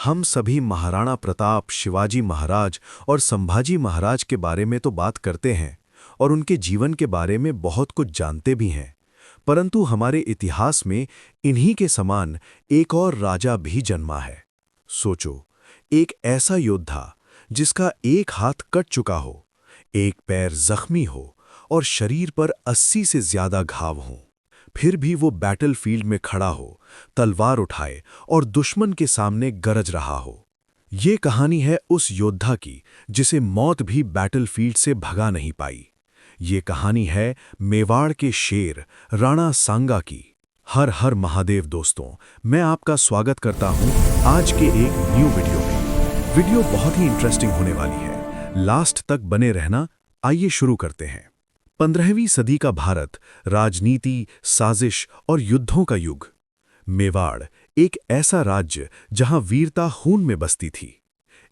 हम सभी महाराणा प्रताप, शिवाजी महाराज और संभाजी महाराज के बारे में तो बात करते हैं और उनके जीवन के बारे में बहुत कुछ जानते भी हैं, परंतु हमारे इतिहास में इन्हीं के समान एक और राजा भी जन्मा है। सोचो, एक ऐसा योद्धा जिसका एक हाथ कट चुका हो, एक पैर जख्मी हो और शरीर पर 80 से ज्यादा घाव हों, फिर भी वो बैटलफील्ड में खड़ा हो, तलवार उठाए और दुश्मन के सामने गरज रहा हो। ये कहानी है उस योद्धा की जिसे मौत भी बैटलफील्ड से भगा नहीं पाई। ये कहानी है मेवाड़ के शेर राणा सांगा की। हर हर महादेव दोस्तों, मैं आपका स्वागत करता हूं आज के एक न्यू वीडियो में। वीडियो बहुत ही इंटरेस्टिंग होने वाली है, लास्ट तक बने रहना। आइए शुरू करते हैं। 15वीं सदी का भारत, राजनीति, साजिश और युद्धों का युग। मेवाड़ एक ऐसा राज्य जहां वीरता खून में बसती थी।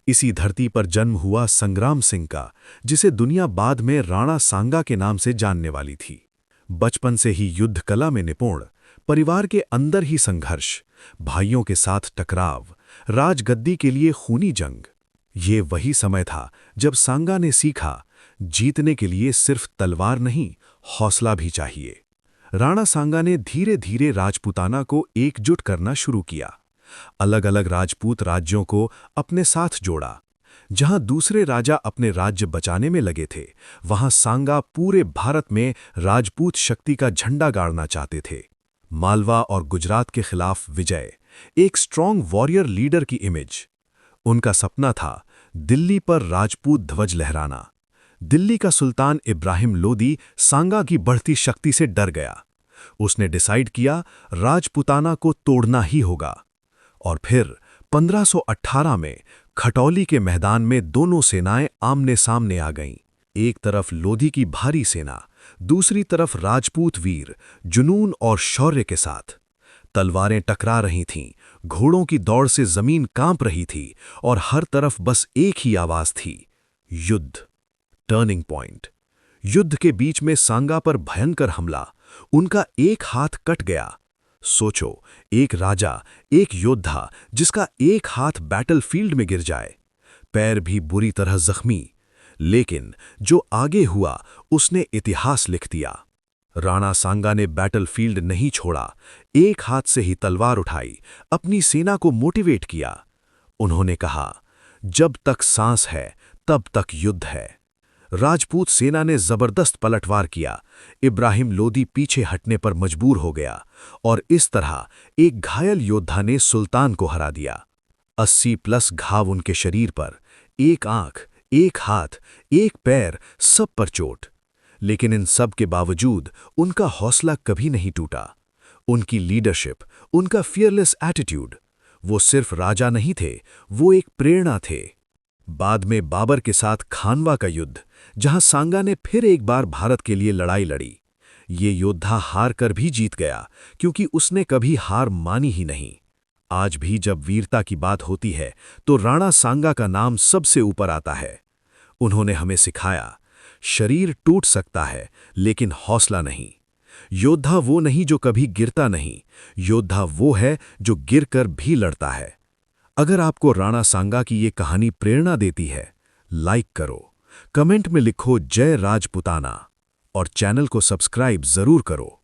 इसी धरती पर जन्म हुआ संग्राम सिंह का, जिसे दुनिया बाद में राणा सांगा के नाम से जानने वाली थी। बचपन से ही युद्ध कला में निपुण, परिवार के अंदर ही संघर्ष, भाइयों के साथ टकराव, राजगद्दी के लिए खूनी जंग। ये वही समय था जब सांगा ने सीखा, जीतने के लिए सिर्फ तलवार नहीं, हौसला भी चाहिए। राणा सांगा ने धीरे धीरे राजपूताना को एकजुट करना शुरू किया। अलग अलग राजपूत राज्यों को अपने साथ जोड़ा। जहां दूसरे राजा अपने राज्य बचाने में लगे थे, वहां सांगा पूरे भारत में राजपूत शक्ति का झंडा गाड़ना चाहते थे। मालवा और गुजरात के खिलाफ विजय, एक स्ट्रॉन्ग वॉरियर लीडर की इमेज। उनका सपना था दिल्ली पर राजपूत ध्वज लहराना। दिल्ली का सुल्तान इब्राहिम लोदी सांगा की बढ़ती शक्ति से डर गया। उसने डिसाइड किया राजपूताना को तोड़ना ही होगा। और फिर 1518 में खटौली के मैदान में दोनों सेनाएं आमने सामने आ गईं। एक तरफ लोधी की भारी सेना, दूसरी तरफ राजपूत वीर जुनून और शौर्य के साथ। तलवारें टकरा रही थीं, घोड़ों की दौड़ से जमीन कांप रही थी और हर तरफ बस एक ही आवाज थी, युद्ध। Turning point. युद्ध के बीच में सांगा पर भयंकर हमला। उनका एक हाथ कट गया। सोचो, एक राजा, एक योद्धा जिसका एक हाथ बैटलफील्ड में गिर जाए, पैर भी बुरी तरह जख्मी। लेकिन जो आगे हुआ उसने इतिहास लिख दिया। राणा सांगा ने बैटलफील्ड नहीं छोड़ा, एक हाथ से ही तलवार उठाई, अपनी सेना को मोटिवेट किया। उन्होंने कहा, जब तक सांस है तब तक युद्ध है। राजपूत सेना ने जबरदस्त पलटवार किया। इब्राहिम लोदी पीछे हटने पर मजबूर हो गया और इस तरह एक घायल योद्धा ने सुल्तान को हरा दिया। 80+ घाव उनके शरीर पर, एक आंख, एक हाथ, एक पैर, सब पर चोट। लेकिन इन सब के बावजूद उनका हौसला कभी नहीं टूटा। उनकी लीडरशिप, उनका फियरलेस एटीट्यूड। वो सिर्फ राजा नहीं थे, वो एक प्रेरणा थे। बाद में बाबर के साथ खानवा का युद्ध, जहां सांगा ने फिर एक बार भारत के लिए लड़ाई लड़ी। ये योद्धा हार कर भी जीत गया, क्योंकि उसने कभी हार मानी ही नहीं। आज भी जब वीरता की बात होती है तो राणा सांगा का नाम सबसे ऊपर आता है। उन्होंने हमें सिखाया, शरीर टूट सकता है लेकिन हौसला नहीं। योद्धा वो नहीं जो कभी गिरता नहीं, योद्धा वो है जो गिरकर भी लड़ता है। अगर आपको राणा सांगा की ये कहानी प्रेरणा देती है, लाइक करो, कमेंट में लिखो जय राजपूताना और चैनल को सब्सक्राइब जरूर करो।